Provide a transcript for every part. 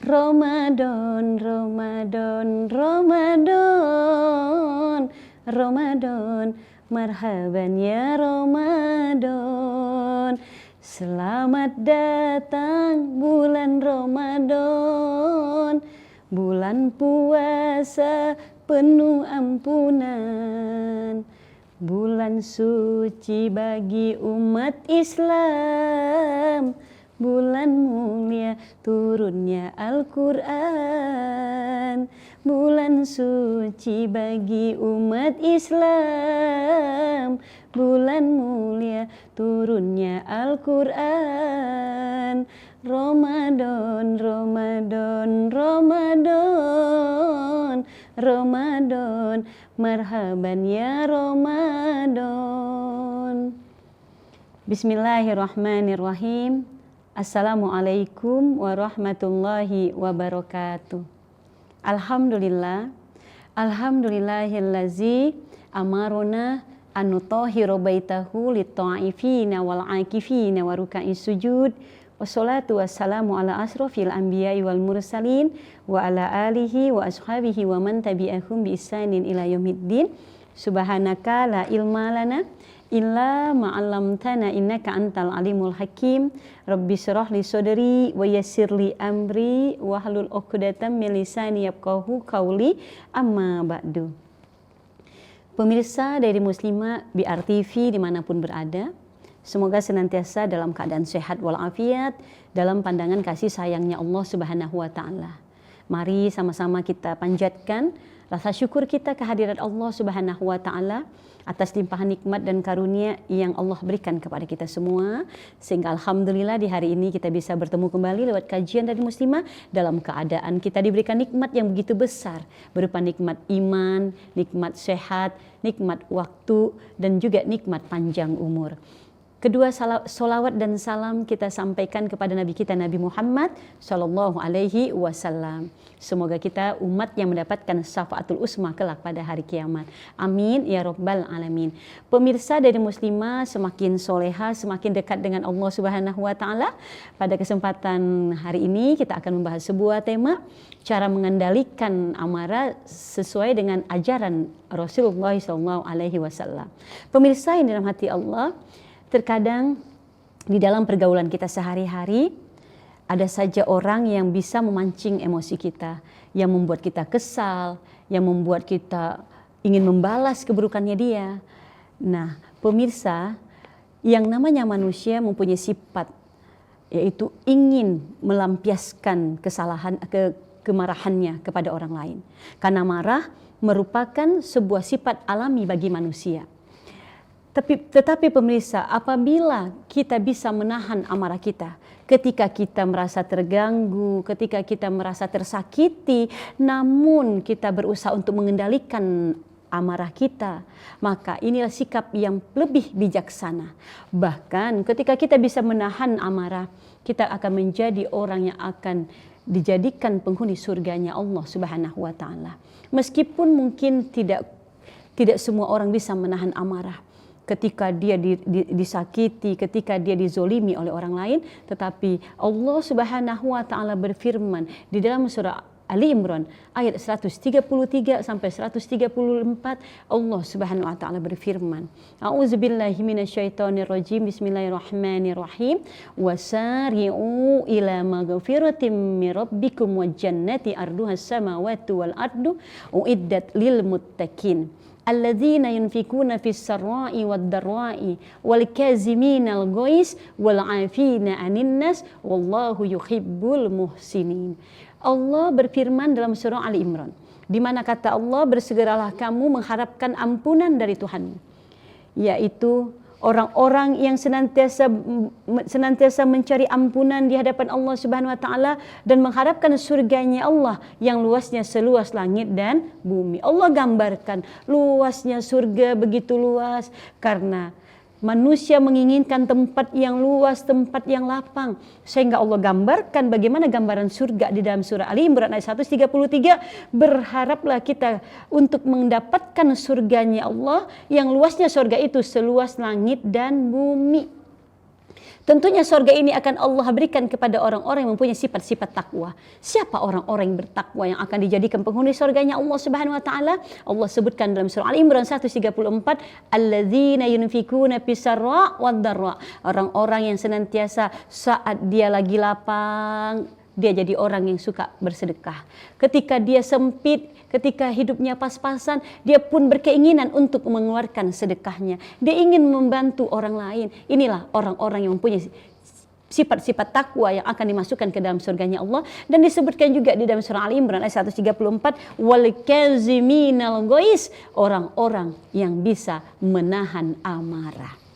Ramadan, Ramadan, Ramadan, Ramadan, marhaban ya Ramadan. Selamat datang bulan Ramadan, bulan puasa penuh ampunan, bulan suci bagi umat Islam, bulan mulia turunnya Al-Quran, bulan suci bagi umat Islam, bulan mulia turunnya Al-Quran. Ramadan, Ramadan, Ramadan, Ramadan, marhaban ya Ramadan. Bismillahirrahmanirrahim. Assalamualaikum warahmatullahi wabarakatuh. Alhamdulillah, alhamdulillahillazi amarona an nutahhira baitahu lit-ta'ifina wal-'akifina wa ruka'is sujud. Wassalatu wassalamu ala asrofil anbiya'i wal mursalin wa ala alihi wa ashabihi wa man tabi'ahum bi ihsanin ila yaumiddin. Subhanaka la ilma lana illa ma'allamtana innaka antal alimul hakim. Rabbi syrah li sodri wa yassir li amri wa hlul 'uqdatam min lisani yafqahu qawli, amma ba'du. Pemirsa dari Muslimah BR TV dimanapun berada, semoga senantiasa dalam keadaan sehat walafiat dalam pandangan kasih sayangnya Allah Subhanahu wa Ta'ala. Mari sama-sama kita panjatkan rasa syukur kita kehadirat Allah Subhanahu wa Ta'ala atas limpahan nikmat dan karunia yang Allah berikan kepada kita semua, sehingga alhamdulillah di hari ini kita bisa bertemu kembali lewat kajian dari Muslimah dalam keadaan kita diberikan nikmat yang begitu besar, berupa nikmat iman, nikmat sehat, nikmat waktu, dan juga nikmat panjang umur. Kedua solawat dan salam kita sampaikan kepada Nabi kita Nabi Muhammad Sallallahu Alaihi Wasallam. Semoga kita umat yang mendapatkan syafaatul usma kelak pada hari kiamat. Amin ya Rabbal Alamin. Pemirsa dari Muslimah, semakin soleha, semakin dekat dengan Allah Subhanahu Wa Taala. Pada kesempatan hari ini kita akan membahas sebuah tema, cara mengendalikan amarah sesuai dengan ajaran Rasulullah Sallallahu Alaihi Wasallam. Pemirsa yang dalam hati Allah, terkadang di dalam pergaulan kita sehari-hari ada saja orang yang bisa memancing emosi kita, yang membuat kita kesal, yang membuat kita ingin membalas keburukannya dia. Nah, pemirsa, yang namanya manusia mempunyai sifat, yaitu ingin melampiaskan kemarahannya kepada orang lain. Karena marah merupakan sebuah sifat alami bagi manusia. Tetapi pemirsa, apabila kita bisa menahan amarah kita, ketika kita merasa terganggu, ketika kita merasa tersakiti, namun kita berusaha untuk mengendalikan amarah kita, maka inilah sikap yang lebih bijaksana. Bahkan ketika kita bisa menahan amarah, kita akan menjadi orang yang akan dijadikan penghuni surganya Allah Subhanahu wa Ta'ala. Meskipun mungkin tidak semua orang bisa menahan amarah ketika dia disakiti, ketika dia dizolimi oleh orang lain, tetapi Allah Subhanahu wa Ta'ala berfirman di dalam surah Ali Imran ayat 133 sampai 134, Allah Subhanahu wa Ta'ala berfirman, A'udzubillahi minasyaitonirrajim, bismillahirrahmanirrahim, wasari'u ila maghfiratin min rabbikum wa jannati arduhas samawati wal ardu uiddat lil muttaqin alladzina yunfikuna fis sarra'i wad darra'i wal kaziminal ghais wal 'afina 'anil nas wallahu yuhibbul muhsinin. Allah berfirman dalam surah Ali Imran, di mana kata Allah, bersegeralah kamu mengharapkan ampunan dari Tuhanmu, yaitu orang-orang yang senantiasa mencari ampunan di hadapan Allah Subhanahu wa Ta'ala dan mengharapkan surganya Allah yang luasnya seluas langit dan bumi. Allah gambarkan luasnya surga begitu luas karena manusia menginginkan tempat yang luas, tempat yang lapang. Sehingga Allah gambarkan bagaimana gambaran surga di dalam surah Ali Imran ayat 133. Berharaplah kita untuk mendapatkan surganya Allah yang luasnya surga itu seluas langit dan bumi. Tentunya surga ini akan Allah berikan kepada orang-orang yang mempunyai sifat-sifat takwa. Siapa orang-orang yang bertakwa yang akan dijadikan penghuni surganya Allah Subhanahu wa taala? Allah sebutkan dalam surah Al-Imran 134, alladzina yunfikuna fisarra wad darra. Orang-orang yang senantiasa saat dia lagi lapang, dia jadi orang yang suka bersedekah. Ketika dia sempit, ketika hidupnya pas-pasan, dia pun berkeinginan untuk mengeluarkan sedekahnya. Dia ingin membantu orang lain. Inilah orang-orang yang mempunyai sifat-sifat takwa yang akan dimasukkan ke dalam surganya Allah. Dan disebutkan juga di dalam surah Al-Imran ayat 134, wal kaziminal ghaiz, orang-orang yang bisa menahan amarah.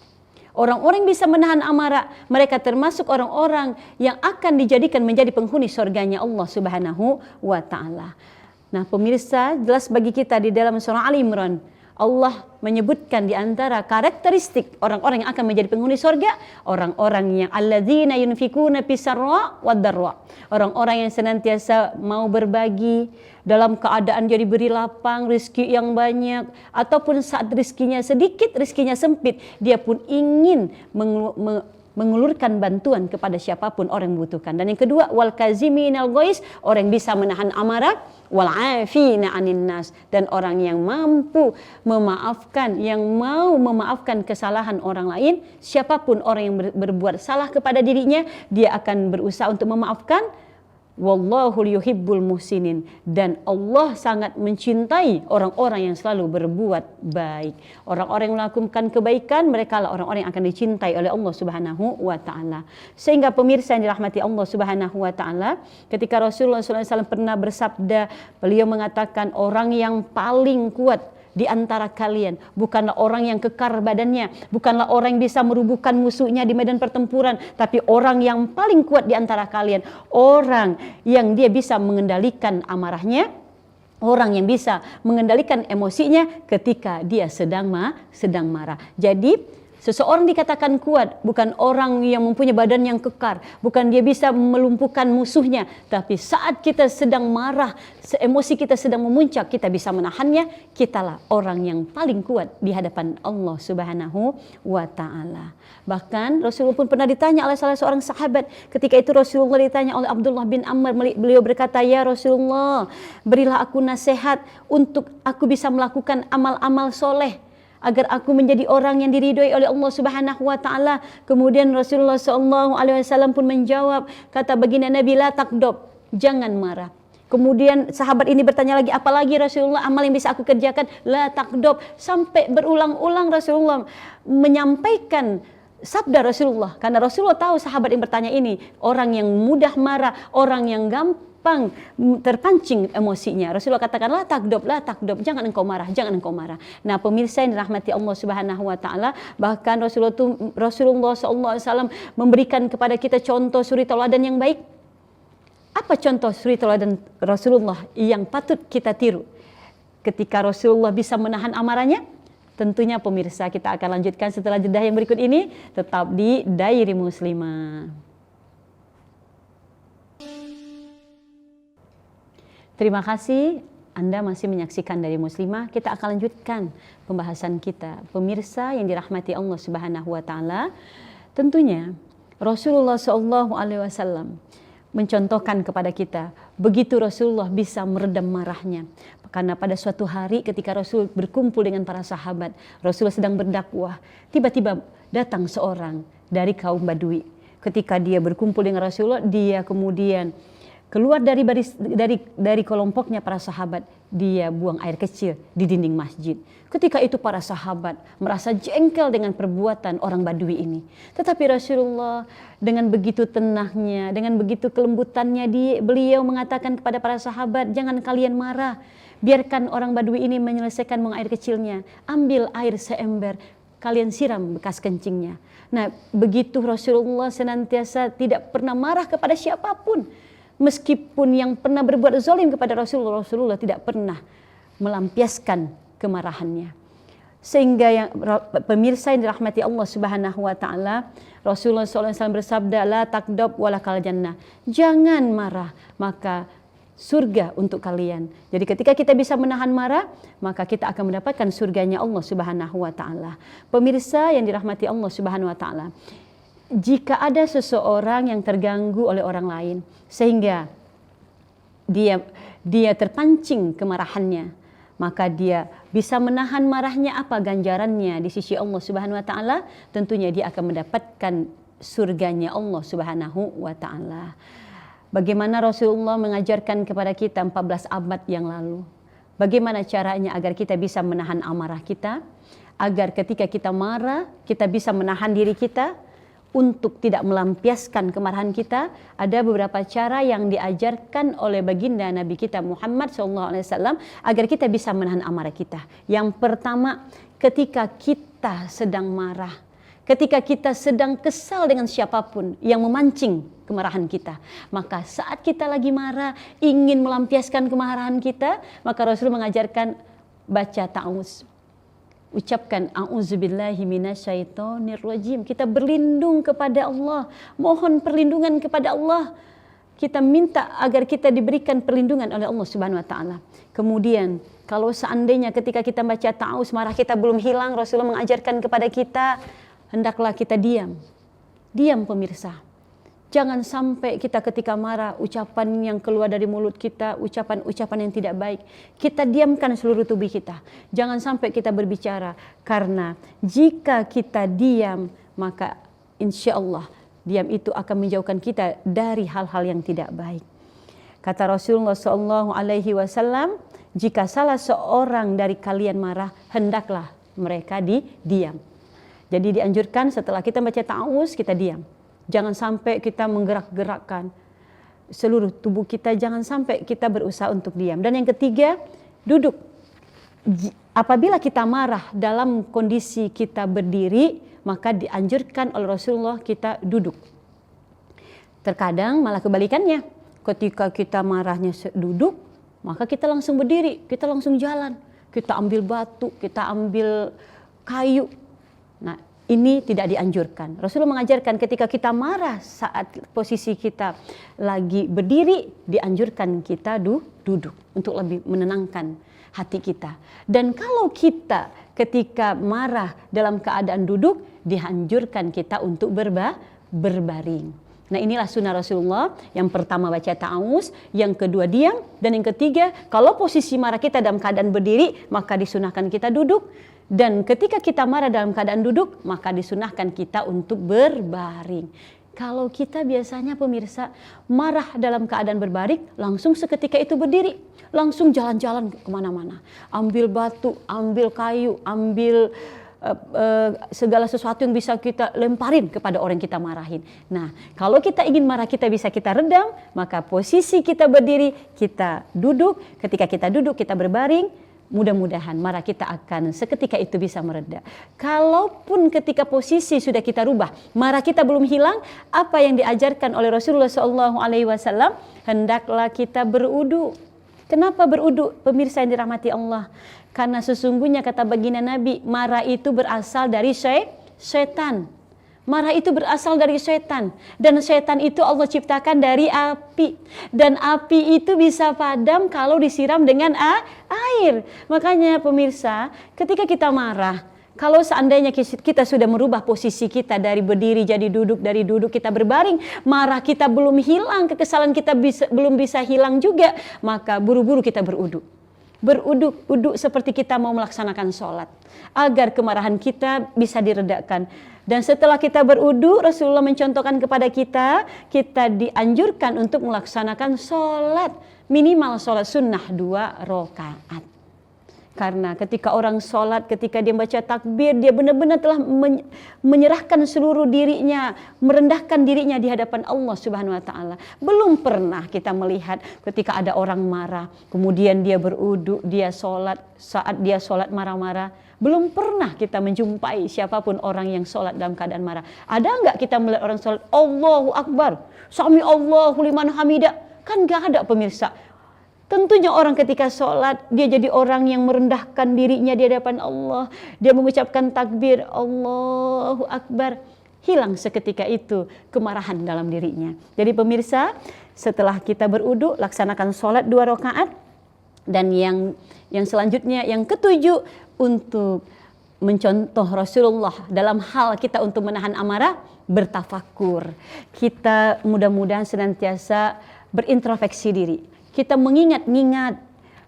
Orang-orang yang bisa menahan amarah, mereka termasuk orang-orang yang akan dijadikan menjadi penghuni surganya Allah Subhanahu wa taala. Nah, pemirsa, jelas bagi kita di dalam surah Al-Imran, Allah menyebutkan di antara karakteristik orang-orang yang akan menjadi penghuni surga, orang-orang yang alladzina yunfikuna fisarra wad darra. Orang-orang yang senantiasa mau berbagi dalam keadaan dia diberi lapang, rezeki yang banyak, ataupun saat rezekinya sedikit, rezekinya sempit, dia pun ingin mengulurkan bantuan kepada siapapun orang yang membutuhkan. Dan yang kedua, wal kaziminal ghaiz, orang yang bisa menahan amarah, wal afina 'anin nas, dan orang yang mampu memaafkan, yang mau memaafkan kesalahan orang lain. Siapapun orang yang berbuat salah kepada dirinya, dia akan berusaha untuk memaafkan. Wallahu yuhibbul muhsinin, dan Allah sangat mencintai orang-orang yang selalu berbuat baik. Orang-orang yang melakukan kebaikan, mereka lah orang-orang yang akan dicintai oleh Allah Subhanahu wa taala. Sehingga pemirsa yang dirahmati Allah Subhanahu wa taala, ketika Rasulullah SAW pernah bersabda, beliau mengatakan, orang yang paling kuat di antara kalian bukanlah orang yang kekar badannya, bukanlah orang yang bisa merubuhkan musuhnya di medan pertempuran, tapi orang yang paling kuat di antara kalian, orang yang dia bisa mengendalikan amarahnya, orang yang bisa mengendalikan emosinya ketika dia sedang marah. Jadi seseorang dikatakan kuat bukan orang yang mempunyai badan yang kekar, bukan dia bisa melumpuhkan musuhnya, tapi saat kita sedang marah, emosi kita sedang memuncak, kita bisa menahannya. Kitalah orang yang paling kuat di hadapan Allah Subhanahu wa taala. Bahkan Rasulullah pun pernah ditanya oleh salah seorang sahabat. Ketika itu Rasulullah ditanya oleh Abdullah bin Amr, beliau berkata, "Ya Rasulullah, berilah aku nasihat untuk aku bisa melakukan amal-amal soleh agar aku menjadi orang yang diridhoi oleh Allah Subhanahu wa taala." Kemudian Rasulullah SAW pun menjawab, kata baginda Nabi, la takdob, jangan marah. Kemudian sahabat ini bertanya lagi, apalagi Rasulullah amal yang bisa aku kerjakan? La takdob. Sampai berulang-ulang Rasulullah menyampaikan sabda Rasulullah, karena Rasulullah tahu sahabat yang bertanya ini orang yang mudah marah, orang yang gampang terpancing emosinya. Rasulullah katakan, la takdob, jangan engkau marah, jangan engkau marah. Nah, pemirsa yang dirahmati Allah Subhanahu wa taala, bahkan Rasulullah SAW memberikan kepada kita contoh suri tauladan yang baik. Apa contoh suri tauladan Rasulullah yang patut kita tiru ketika Rasulullah bisa menahan amarahnya? Tentunya pemirsa, kita akan lanjutkan setelah jeda yang berikut ini, tetap di Diary Muslimah. Terima kasih Anda masih menyaksikan Diary Muslimah. Kita akan lanjutkan pembahasan kita. Pemirsa yang dirahmati Allah Subhanahu wa taala, tentunya Rasulullah SAW mencontohkan kepada kita begitu Rasulullah bisa meredam marahnya. Karena pada suatu hari ketika Rasul berkumpul dengan para sahabat, Rasulullah sedang berdakwah, tiba-tiba datang seorang dari kaum Badui. Ketika dia berkumpul dengan Rasulullah, dia kemudian keluar dari kelompoknya para sahabat, dia buang air kecil di dinding masjid. Ketika itu para sahabat merasa jengkel dengan perbuatan orang Badui ini. Tetapi Rasulullah dengan begitu tenangnya, dengan begitu kelembutannya, beliau mengatakan kepada para sahabat, jangan kalian marah. Biarkan orang Badui ini menyelesaikan buang air kecilnya. Ambil air seember, kalian siram bekas kencingnya. Nah, begitu Rasulullah senantiasa tidak pernah marah kepada siapapun. Meskipun yang pernah berbuat zalim kepada Rasulullah, Rasulullah tidak pernah melampiaskan kemarahannya. Sehingga yang pemirsa yang dirahmati Allah Subhanahu wa taala, Rasulullah SAW bersabda, la takdob walakal jannah. Jangan marah, maka surga untuk kalian. Jadi ketika kita bisa menahan marah, maka kita akan mendapatkan surganya Allah Subhanahu wa taala. Pemirsa yang dirahmati Allah Subhanahu wa taala, jika ada seseorang yang terganggu oleh orang lain sehingga dia terpancing kemarahannya, maka dia bisa menahan marahnya, apa ganjarannya di sisi Allah Subhanahu wa taala? Tentunya dia akan mendapatkan surganya Allah Subhanahu wa taala. Bagaimana Rasulullah mengajarkan kepada kita 14 abad yang lalu. Bagaimana caranya agar kita bisa menahan amarah kita, agar ketika kita marah kita bisa menahan diri kita untuk tidak melampiaskan kemarahan kita. Ada beberapa cara yang diajarkan oleh baginda Nabi kita Muhammad SAW agar kita bisa menahan amarah kita. Yang pertama, ketika kita sedang marah, ketika kita sedang kesal dengan siapapun yang memancing kemarahan kita, maka saat kita lagi marah, ingin melampiaskan kemarahan kita, maka Rasul mengajarkan baca ta'awuz. Ucapkan a'udzubillahi minasyaitonirrajim. Kita berlindung kepada Allah, mohon perlindungan kepada Allah. Kita minta agar kita diberikan perlindungan oleh Allah Subhanahu wa taala. Kemudian kalau seandainya ketika kita baca ta'awuz marah kita belum hilang, Rasulullah mengajarkan kepada kita hendaklah kita diam. Diam pemirsa. Jangan sampai kita ketika marah, ucapan yang keluar dari mulut kita, ucapan-ucapan yang tidak baik, kita diamkan seluruh tubuh kita. Jangan sampai kita berbicara, karena jika kita diam, maka insya Allah diam itu akan menjauhkan kita dari hal-hal yang tidak baik. Kata Rasulullah SAW, jika salah seorang dari kalian marah, hendaklah mereka diam. Jadi dianjurkan setelah kita baca ta'awuz, kita diam. Jangan sampai kita menggerak-gerakkan seluruh tubuh kita, jangan sampai kita berusaha untuk diam. Dan yang ketiga, duduk. Apabila kita marah dalam kondisi kita berdiri, maka dianjurkan oleh Rasulullah kita duduk. Terkadang malah kebalikannya. Ketika kita marahnya duduk, maka kita langsung berdiri, kita langsung jalan. Kita ambil batu, kita ambil kayu. Nah, ini tidak dianjurkan. Rasulullah mengajarkan ketika kita marah saat posisi kita lagi berdiri, dianjurkan kita duduk untuk lebih menenangkan hati kita. Dan kalau kita ketika marah dalam keadaan duduk, dianjurkan kita untuk berbaring. Nah, inilah sunnah Rasulullah. Yang pertama baca ta'awuz, yang kedua diam, dan yang ketiga kalau posisi marah kita dalam keadaan berdiri, maka disunahkan kita duduk. Dan ketika kita marah dalam keadaan duduk, maka disunahkan kita untuk berbaring. Kalau kita biasanya pemirsa marah dalam keadaan berbaring, langsung seketika itu berdiri, langsung jalan-jalan kemana-mana, ambil batu, ambil kayu, ambil segala sesuatu yang bisa kita lemparin kepada orang yang kita marahin. Nah, kalau kita ingin marah kita bisa kita redam, maka posisi kita berdiri, kita duduk. Ketika kita duduk, kita berbaring. Mudah-mudahan marah kita akan seketika itu bisa mereda. Kalaupun ketika posisi sudah kita rubah, marah kita belum hilang, apa yang diajarkan oleh Rasulullah SAW, hendaklah kita berudu. Kenapa berudu? Pemirsa yang dirahmati Allah. Karena sesungguhnya kata baginda Nabi, marah itu berasal dari setan. Marah itu berasal dari setan. Dan setan itu Allah ciptakan dari api. Dan api itu bisa padam kalau disiram dengan air. Makanya pemirsa, ketika kita marah, kalau seandainya kita sudah merubah posisi kita dari berdiri jadi duduk, dari duduk kita berbaring, marah kita belum hilang, kekesalan kita belum bisa hilang juga, maka buru-buru kita beruduk. Beruduk seperti kita mau melaksanakan sholat, agar kemarahan kita bisa diredakan. Dan setelah kita beruduk, Rasulullah mencontohkan kepada kita dianjurkan untuk melaksanakan sholat, minimal sholat sunnah 2 rakaat. Karena ketika orang sholat, ketika dia baca takbir, dia benar-benar telah menyerahkan seluruh dirinya, merendahkan dirinya di hadapan Allah Subhanahu wa taala. Belum pernah kita melihat ketika ada orang marah, kemudian dia beruduk, dia sholat, saat dia sholat marah-marah. Belum pernah kita menjumpai siapapun orang yang sholat dalam keadaan marah. Ada enggak kita melihat orang sholat, Allahu Akbar, Sami Allahu liman hamidah? Kan enggak ada pemirsa. Tentunya orang ketika sholat, dia jadi orang yang merendahkan dirinya di hadapan Allah. Dia mengucapkan takbir, Allahu Akbar. Hilang seketika itu kemarahan dalam dirinya. Jadi pemirsa, setelah kita beruduk, laksanakan sholat 2 rakaat. Dan yang selanjutnya, yang ketujuh, untuk mencontoh Rasulullah dalam hal kita untuk menahan amarah, bertafakur. Kita mudah-mudahan senantiasa berintrospeksi diri. Kita mengingat-ingat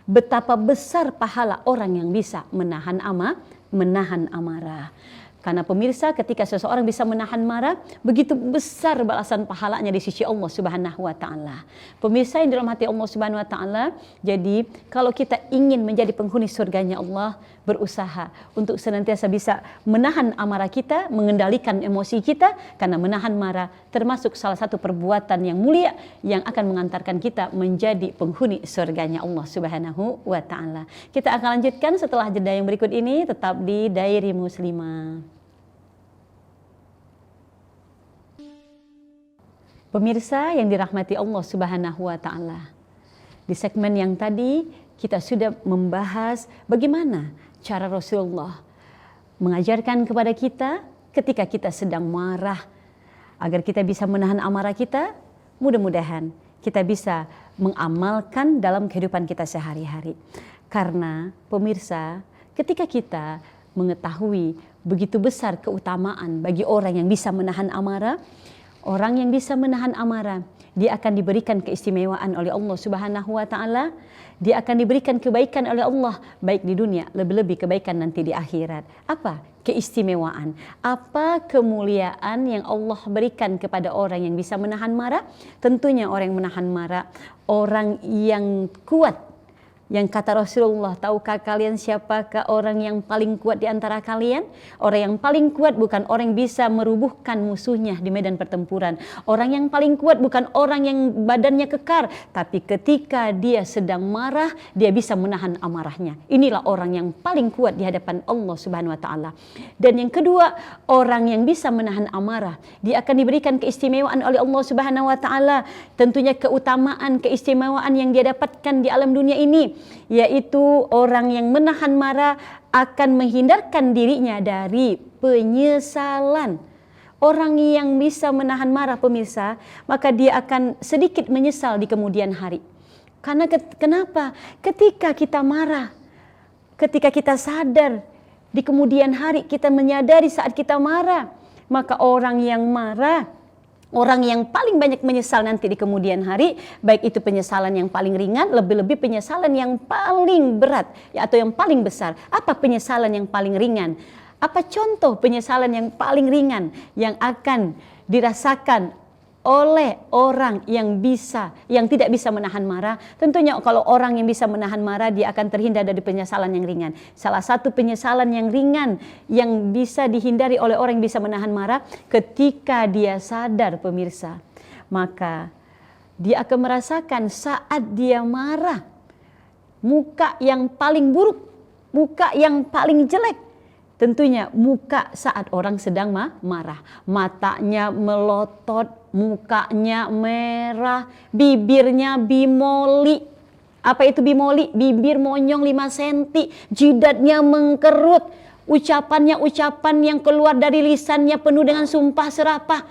betapa besar pahala orang yang bisa menahan amarah. Karena pemirsa, ketika seseorang bisa menahan marah, begitu besar balasan pahalanya di sisi Allah Subhanahu wa taala. Pemirsa yang dirahmati Allah Subhanahu wa taala, jadi kalau kita ingin menjadi penghuni surganya Allah, berusaha untuk senantiasa bisa menahan amarah kita, mengendalikan emosi kita, karena menahan marah termasuk salah satu perbuatan yang mulia yang akan mengantarkan kita menjadi penghuni surganya Allah Subhanahu wa taala. Kita akan lanjutkan setelah jeda yang berikut ini, tetap di Diary Muslimah. Pemirsa yang dirahmati Allah Subhanahu wa taala. Di segmen yang tadi kita sudah membahas bagaimana cara Rasulullah mengajarkan kepada kita ketika kita sedang marah agar kita bisa menahan amarah kita. Mudah-mudahan kita bisa mengamalkan dalam kehidupan kita sehari-hari. Karena pemirsa, ketika kita mengetahui begitu besar keutamaan bagi orang yang bisa menahan amarah, orang yang bisa menahan amarah, dia akan diberikan keistimewaan oleh Allah Subhanahu wa taala. Dia akan diberikan kebaikan oleh Allah, baik di dunia, lebih-lebih kebaikan nanti di akhirat. Apa keistimewaan? Apa kemuliaan yang Allah berikan kepada orang yang bisa menahan marah? Tentunya orang yang menahan marah, orang yang kuat. Yang kata Rasulullah, tahukah kalian siapakah orang yang paling kuat di antara kalian? Orang yang paling kuat bukan orang yang bisa merubuhkan musuhnya di medan pertempuran. Orang yang paling kuat bukan orang yang badannya kekar, tapi ketika dia sedang marah, dia bisa menahan amarahnya. Inilah orang yang paling kuat di hadapan Allah Subhanahu wa taala. Dan yang kedua, orang yang bisa menahan amarah, dia akan diberikan keistimewaan oleh Allah Subhanahu wa taala. Tentunya keutamaan, keistimewaan yang dia dapatkan di alam dunia ini, yaitu orang yang menahan marah akan menghindarkan dirinya dari penyesalan. Orang yang bisa menahan marah, pemirsa, maka dia akan sedikit menyesal di kemudian hari. Karena kenapa? Ketika kita marah, ketika kita sadar, di kemudian hari kita menyadari saat kita marah, maka orang yang marah, orang yang paling banyak menyesal nanti di kemudian hari, baik itu penyesalan yang paling ringan, lebih-lebih penyesalan yang paling berat, ya, atau yang paling besar. Apa penyesalan yang paling ringan? Apa contoh penyesalan yang paling ringan yang akan dirasakan oleh orang yang tidak bisa menahan marah? Tentunya kalau orang yang bisa menahan marah, dia akan terhindar dari penyesalan yang ringan. Salah satu penyesalan yang ringan yang bisa dihindari oleh orang yang bisa menahan marah, ketika dia sadar, pemirsa, maka dia akan merasakan saat dia marah, muka yang paling buruk, muka yang paling jelek. Tentunya muka saat orang sedang marah, matanya melotot, mukanya merah, bibirnya bimoli. Apa itu bimoli? Bibir monyong 5 cm, jidatnya mengkerut, ucapan yang keluar dari lisannya penuh dengan sumpah serapah.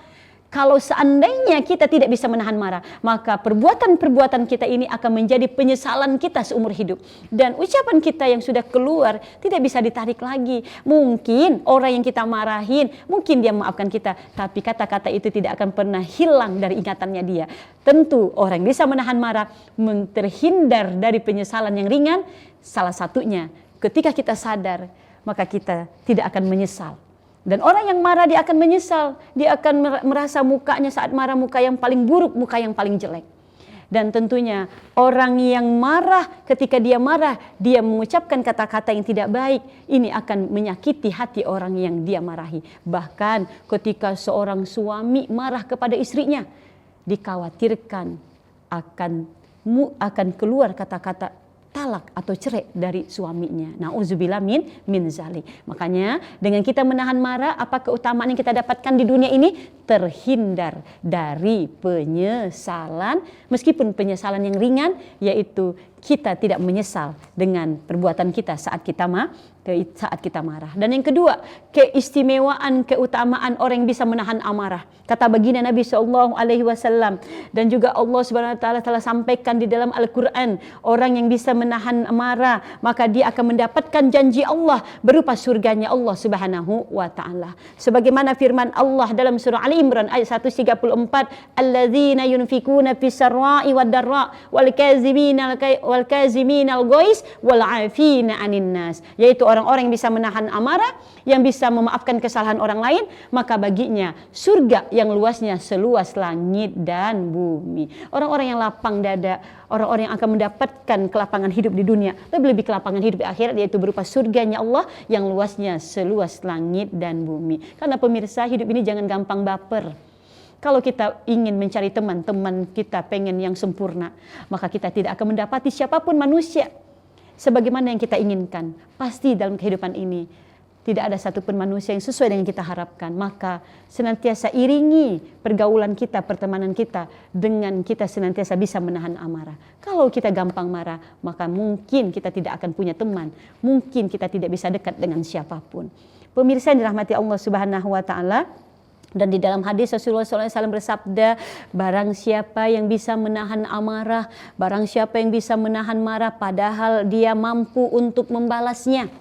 Kalau seandainya kita tidak bisa menahan marah, maka perbuatan-perbuatan kita ini akan menjadi penyesalan kita seumur hidup. Dan ucapan kita yang sudah keluar tidak bisa ditarik lagi. Mungkin orang yang kita marahin, mungkin dia memaafkan kita, tapi kata-kata itu tidak akan pernah hilang dari ingatannya dia. Tentu orang yang bisa menahan marah terhindar dari penyesalan yang ringan. Salah satunya ketika kita sadar, maka kita tidak akan menyesal. Dan orang yang marah dia akan menyesal, dia akan merasa mukanya saat marah muka yang paling buruk, muka yang paling jelek. Dan tentunya orang yang marah, ketika dia marah, dia mengucapkan kata-kata yang tidak baik, ini akan menyakiti hati orang yang dia marahi. Bahkan ketika seorang suami marah kepada istrinya, dikhawatirkan akan keluar kata-kata talak atau cerai dari suaminya. Nauzubillah min zalik. Makanya dengan kita menahan marah, apa keutamaan yang kita dapatkan di dunia ini? terhindar dari penyesalan, meskipun penyesalan yang ringan, yaitu kita tidak menyesal dengan perbuatan kita saat kita marah. Dan yang kedua, keistimewaan, keutamaan orang yang bisa menahan amarah. Kata baginda Nabi SAW, dan juga Allah Subhanahu Wa Taala telah sampaikan di dalam Al-Quran, orang yang bisa menahan amarah, maka dia akan mendapatkan janji Allah berupa surganya Allah Subhanahu Wa Taala. Sebagaimana firman Allah dalam surah Ali Imran ayat 134, alladzina yunfikuna fis sarra'i wad darra wal kaziminal ghais wal 'afina 'anin nas, yaitu orang-orang yang bisa menahan amarah, yang bisa memaafkan kesalahan orang lain, maka baginya surga yang luasnya seluas langit dan bumi. Orang-orang yang lapang dada, orang-orang yang akan mendapatkan kelapangan hidup di dunia, lebih-lebih kelapangan hidup di akhirat, yaitu berupa surganya Allah yang luasnya seluas langit dan bumi. Karena pemirsa, hidup ini jangan gampang baper. Kalau kita ingin mencari teman kita pengen yang sempurna, maka kita tidak akan mendapati siapapun manusia sebagaimana yang kita inginkan. Pasti dalam kehidupan ini tidak ada satupun manusia yang sesuai dengan kita harapkan. Maka senantiasa iringi pergaulan kita, pertemanan kita dengan kita senantiasa bisa menahan amarah. Kalau kita gampang marah, maka mungkin kita tidak akan punya teman, mungkin kita tidak bisa dekat dengan siapapun. Pemirsa yang dirahmati Allah Subhanahu Wa Taala, dan di dalam hadis Rasulullah SAW bersabda, barang siapa yang bisa menahan amarah, barang siapa yang bisa menahan marah padahal dia mampu untuk membalasnya.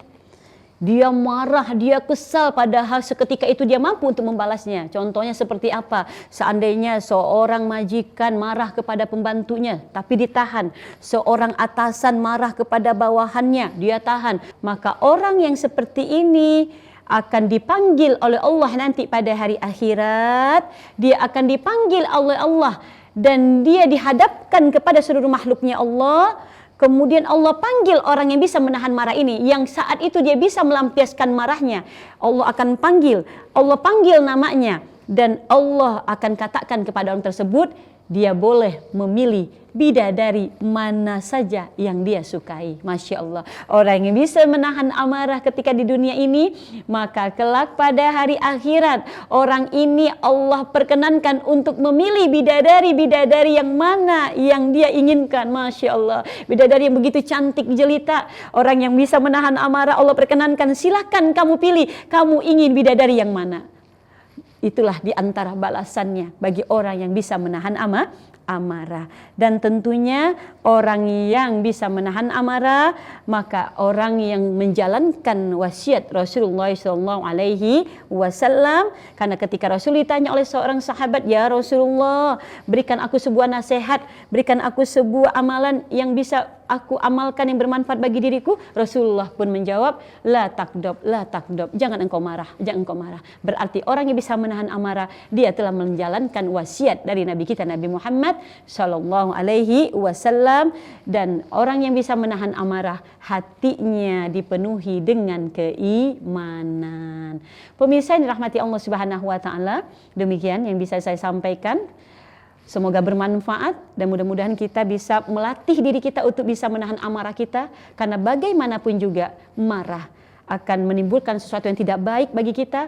Dia marah, dia kesal, padahal seketika itu dia mampu untuk membalasnya. Contohnya seperti apa? Seandainya seorang majikan marah kepada pembantunya, tapi ditahan. Seorang atasan marah kepada bawahannya, dia tahan. Maka orang yang seperti ini akan dipanggil oleh Allah nanti pada hari akhirat. Dia akan dipanggil oleh Allah dan dia dihadapkan kepada seluruh makhluknya Allah. Kemudian Allah panggil orang yang bisa menahan marah ini, yang saat itu dia bisa melampiaskan marahnya. Allah akan panggil, Allah panggil namanya, dan Allah akan katakan kepada orang tersebut, dia boleh memilih bidadari mana saja yang dia sukai. Masya Allah. Orang yang bisa menahan amarah ketika di dunia ini, maka kelak pada hari akhirat, orang ini Allah perkenankan untuk memilih bidadari-bidadari yang mana yang dia inginkan. Masya Allah. Bidadari yang begitu cantik jelita. Orang yang bisa menahan amarah, Allah perkenankan, silakan kamu pilih, kamu ingin bidadari yang mana. Itulah di antara balasannya bagi orang yang bisa menahan amarah. Dan tentunya orang yang bisa menahan amarah, maka orang yang menjalankan wasiat Rasulullah SAW. Karena ketika Rasul ditanya oleh seorang sahabat, ya Rasulullah, berikan aku sebuah nasihat, berikan aku sebuah amalan yang bisa aku amalkan yang bermanfaat bagi diriku. Rasulullah pun menjawab, la takdob, jangan engkau marah, jangan engkau marah. Berarti orang yang bisa menahan amarah, dia telah menjalankan wasiat dari Nabi kita Nabi Muhammad Sallallahu Alaihi Wasallam. Dan orang yang bisa menahan amarah, hatinya dipenuhi dengan keimanan. Pemirsa yang dirahmati Allah Subhanahu Wa Taala, demikian yang bisa saya sampaikan. Semoga bermanfaat dan mudah-mudahan kita bisa melatih diri kita untuk bisa menahan amarah kita. Karena bagaimanapun juga marah akan menimbulkan sesuatu yang tidak baik bagi kita,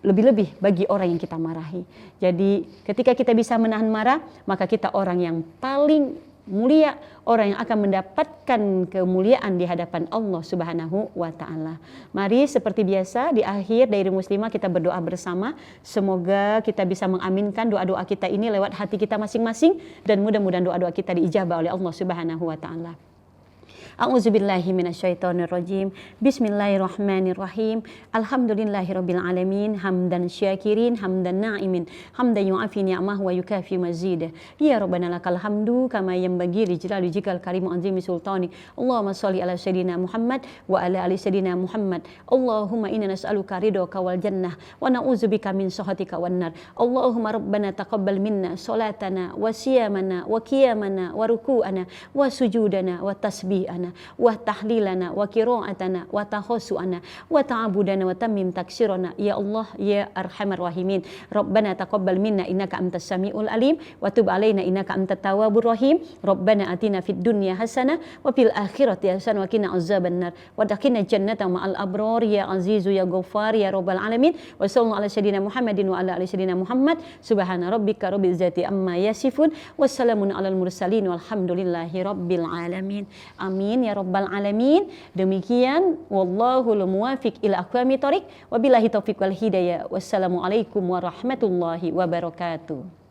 lebih-lebih bagi orang yang kita marahi. Jadi ketika kita bisa menahan marah, maka kita orang yang paling mulia, orang yang akan mendapatkan kemuliaan di hadapan Allah Subhanahu wa Ta'ala. Mari seperti biasa di akhir Dairah Muslimah kita berdoa bersama. Semoga kita bisa mengaminkan doa-doa kita ini lewat hati kita masing-masing, dan mudah-mudahan doa-doa kita diijabah oleh Allah Subhanahu wa Ta'ala. A'udzubillahi minasyaitonirrajim. Bismillahirrahmanirrahim. Alhamdulillahirabbil alamin, hamdan syakirin, hamdan na'imin, hamdan yu'afi ni'amah wa yukafi mazidah. Ya Rabbana lakal hamdu kama yanbaghi li jalali wajhikal karim azimi sultani. Allahumma shalli ala sayyidina Muhammad wa ala ali sayyidina Muhammad. Allahumma inna nas'aluka ridhaka wal jannah wa na'udzubika min sakhatika wan nar. Allahumma rabbana taqabbal minna salatana wa siyamana wa qiyamana wa ruku'ana wa sujudana wa tasbih tasbihana wa tahlilana wa qira'atana wa tahassuana wa ta'abudana wa tammim taksirana ya Allah ya arhamar rahimin. Rabbana taqabbal minna innaka antas samiul alim wa tub alaina innaka antat tawwabur rahim. Rabbana atina fid dunya hasanah wa fil akhirati hasanah wa qina azabannar wa dakina jannata ma'al abrar ya azizu ya ghaffar ya rabbal alamin. Wa sallallahu ala sayyidina Muhammadin wa ala ali sayyidina Muhammad. Subhana rabbika rabbil izzati amma yasifun. Wassalamun alal mursalin walhamdulillahi rabbil alamin. Amin ya rabbal alamin. Demikian wallahul muwafiq ila aqwamit thoriq. Wabillahi taufiq wal hidayah. Wassalamualaikum warahmatullahi wabarakatuh.